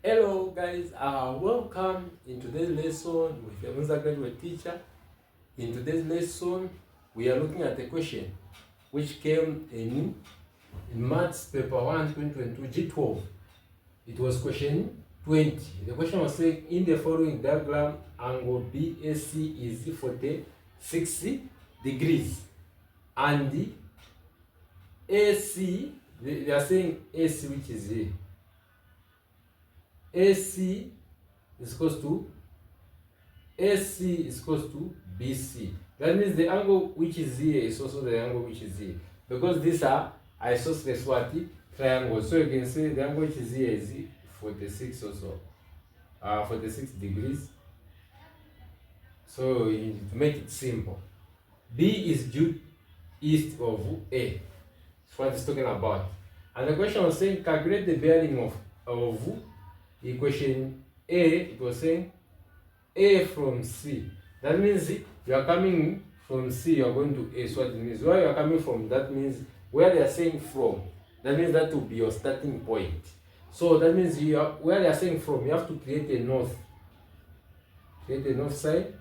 Hello guys, welcome in today's lesson with the Unza graduate teacher. In today's lesson, we are looking at a question which came in Maths Paper 1 2022 G12. It was question 20. The question was saying, in the following diagram, angle BAC is 46 degrees. And the AC, they are saying AC, which is here. AC is equals to BC. That means the angle which is here is also the angle which is here, because these are isosceles triangles. So you can say the angle which is here is 46 also, 46 degrees. So to make it simple, B is due east of A. That's what it's talking about. And the question was saying, calculate the bearing of equation A. It was saying A from C. That means you are coming from C, you are going to A. So what it means, where you are coming from, that means where they are saying from, that means that will be your starting point. So that means where they are saying from, you have to create a north. Create a north side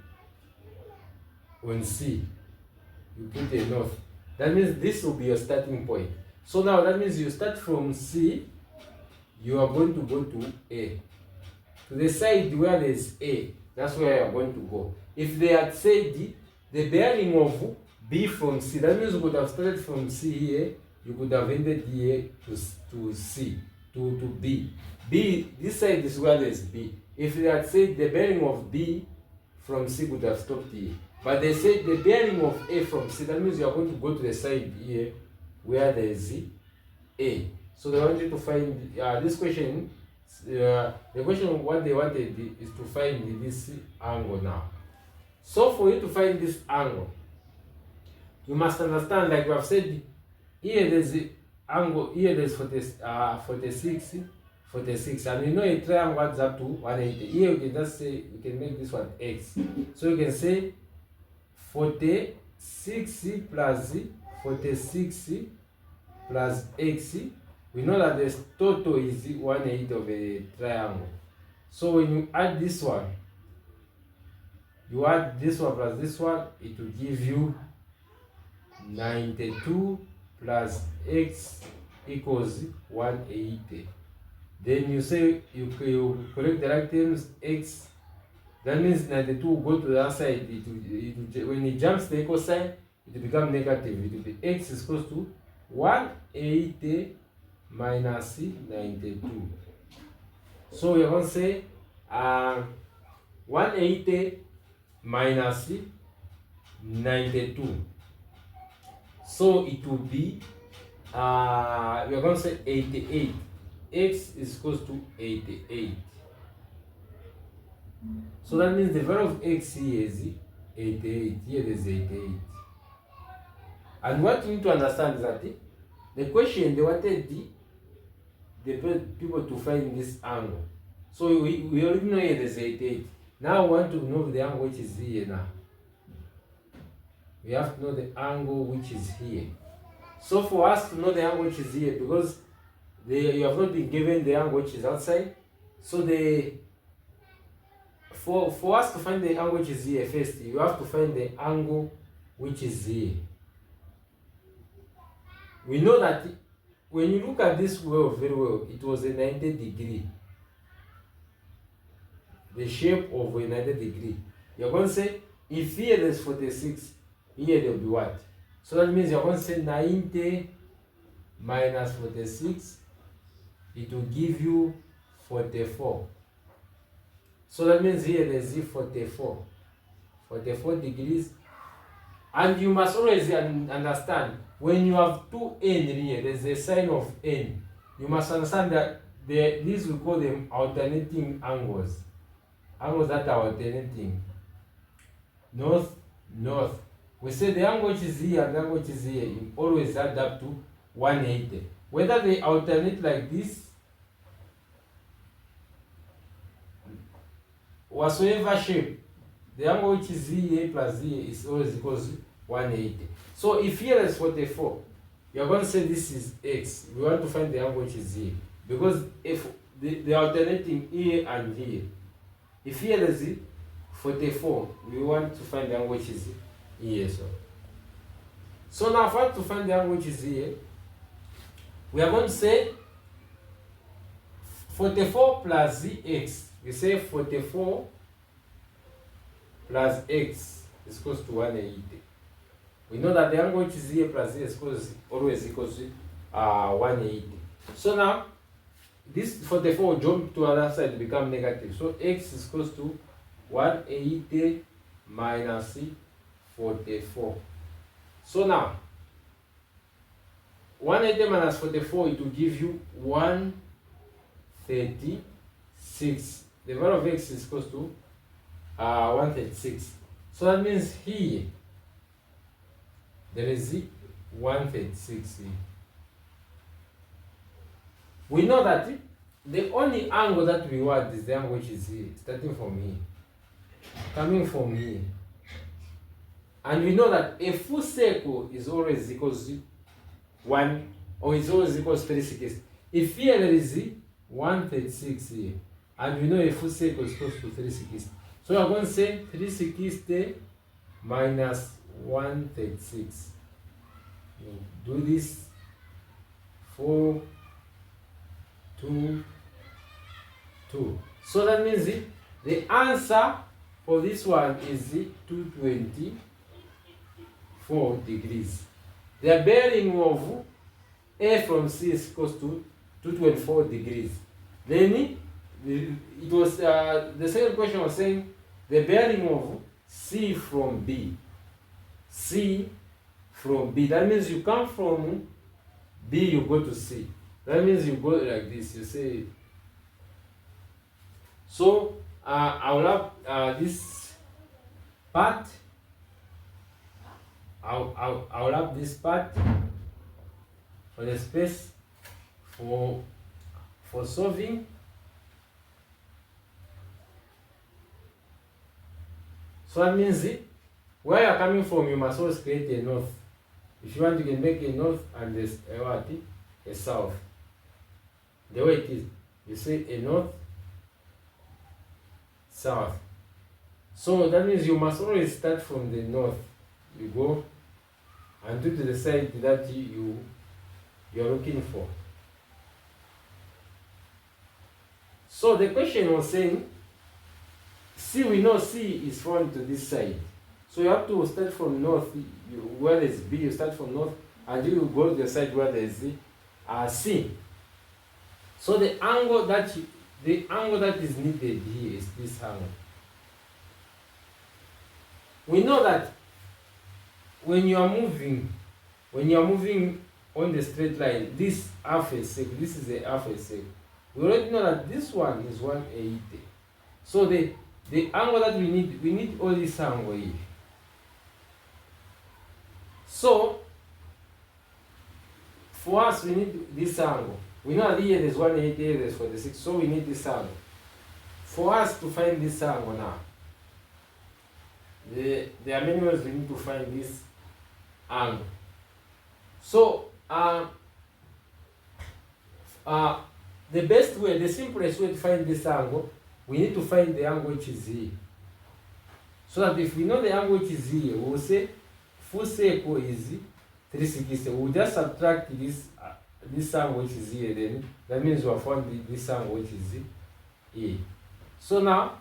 on C. You create a north. That means this will be your starting point. So now that means you start from C, you are going to go to A. To the side where there is A, that's where you are going to go. If they had said the bearing of B from C, that means you could have started from C here, you could have ended here to C, to B. B, this side is where there is B. If they had said the bearing of B from C, could have stopped here. But they said the bearing of A from C, that means you are going to go to the side here where there is A. So they want you to find this question. The question, what they wanted is to find this angle now. So for you to find this angle, you must understand, like we have said, here there's the angle, here there's 46, and you know a triangle adds up to 180. Here you can just say, you can make this one x. So you can say 46 plus 46 plus x. We know that the total is 1/8 of a triangle. So when you add this one, you add this one plus this one, it will give you 92 plus x equals 180. Then you say you correct the right terms, x. That means 92 will go to the other side. When it jumps the equal sign, it will become negative. It will be x is equals to 180 minus 92. So we are going to say 180 minus 92. So it will be we are going to say 88. X is equals to 88. So that means the value of x here is 88. Here is 88. And what you need to understand is that the question, they wanted the people to find this angle. So we already know here there's 88. Now we want to know the angle which is here now. We have to know the angle which is here. So for us to know the angle which is here, because you have not been given the angle which is outside, so for us to find the angle which is here, first you have to find the angle which is here. We know that when you look at this very well, it was a 90 degree. The shape of a 90 degree. You're going to say, if here there's 46, here there will be what? So that means you're going to say 90 minus 46, it will give you 44. So that means here there's 44 degrees. And you must always understand, when you have two n here, there's a sign of n. You must understand that these we call them alternating angles. Angles that are alternating. North, north. We say the angle which is here and the angle which is here, you always add up to 180. Whether they alternate like this, whatsoever shape, the angle which is here plus here is always equals 180. So if here is 44, you are going to say this is x. We want to find the angle which is here. Because if the alternating here and here. If here is 44, we want to find the angle which is here. So now for us to find the angle which is here, we are going to say 44 plus x. We say 44 plus x is equals to 180. We know that the angle which is here plus here is always equals to 180. So now this 44 will jump to the other side to become negative. So x is equals to 180 minus 44. So now 180 minus 44, it will give you 136. The value of x is equals to 136. So that means here there is 136 here. We know that the only angle that we want is the angle which is here, starting from here, coming from here. And we know that a full circle is always equals to 1, or is always equals to 360. If here there is 136 here, and we know a full circle is equals to 360. So we are going to say 360 minus 136. Do this 4, 2, 2. So that means the answer for this one is 224 degrees. The bearing of A from C is equals to 224 degrees. Then it was the second question was saying the bearing of C from B. C from B. That means you come from B, you go to C. That means you go like this. You say. So I will have this part. I will have this part for the space for solving. So that means where you are coming from, you must always create a north. If you want, you can make a north and a south. The way it is, you say a north, south. So that means you must always start from the north. You go and do to the side that you are looking for. So the question was saying, C, we know C is found to this side. So you have to start from north, where there is B, you start from north, and you go to the side where there is C. So the angle that is needed here is this angle. We know that when you are moving on the straight line, this half a circle, this is a half a circle. We already know that this one is 180. So the angle that we need all this angle here. So for us, we need this angle. We know that here there's 180, here there's 46, so we need this angle. For us to find this angle now, there are many ways we need to find this angle. So the best way, the simplest way to find this angle, we need to find the angle which is here. So that if we know the angle which is here, we will say full circle is 360. We will just subtract this angle which is here, then that means we have found this angle which is here. So now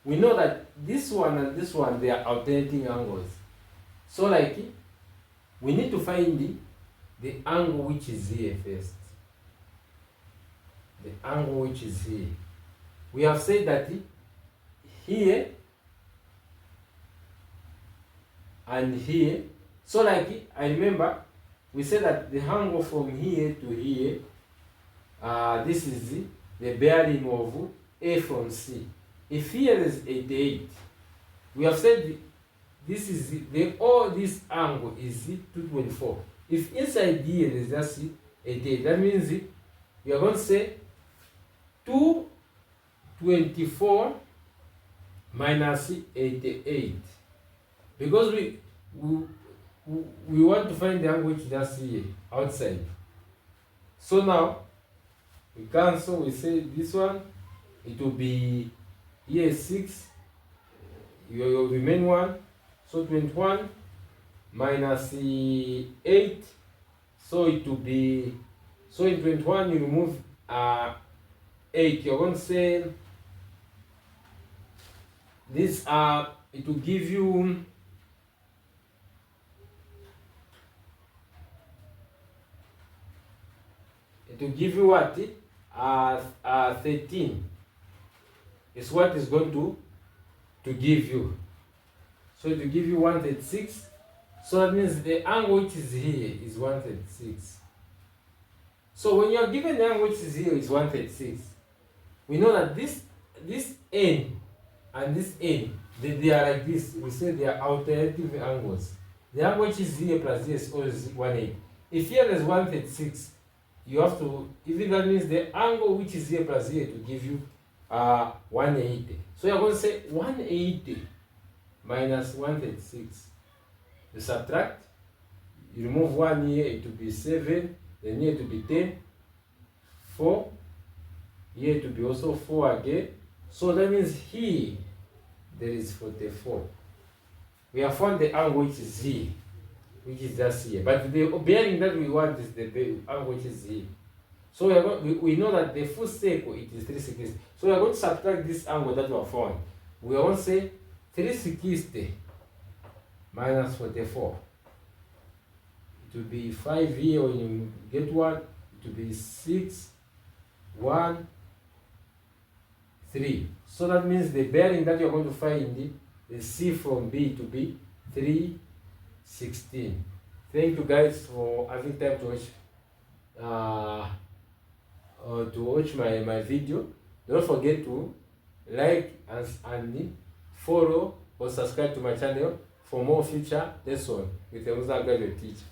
we know that this one and this one, they are alternating angles. So like we need to find the angle which is here first. The angle which is here. We have said that here and here. So like I remember we said that the angle from here to here, this is the bearing of A from C. If here is 88, we have said this is this angle is 224. If inside here is just 88, that means we are going to say 224 minus 88, because we want to find the angle which is just here outside. So now We cancel, we say this one, it will be here 6, your remain one, so 21 minus 8, so it will be, so in 21 you remove 8, you're going to say this, it will give you, what? 13 is what is going to give you. So it will give you 136. So that means the angle which is here is 136. So when you are given the angle which is here is 136, we know that this n and this n, they are like this. We say they are alternative angles. The angle which is here plus here is always 180. If here is 136, you have to, even that means the angle which is here plus here to give you 180. So you're going to say 180 minus 136. You subtract, you remove 1 here, it will be 7, then here to be 10, 4, here to be also 4 again. So that means here there is 44. We have found the angle which is here, which is just here. But the bearing that we want is the angle which is here. So we know that the full circle it is 360. So we are going to subtract this angle that we have found. We are going to say 360 minus 44. It will be 5 here when you get 1. It will be 6, 1, 3. So that means the bearing that you are going to find is C from B to be 316. Thank you guys for having time to watch my video. Don't forget to like and follow or subscribe to my channel for more future lessons with the Unza Graduate Teacher.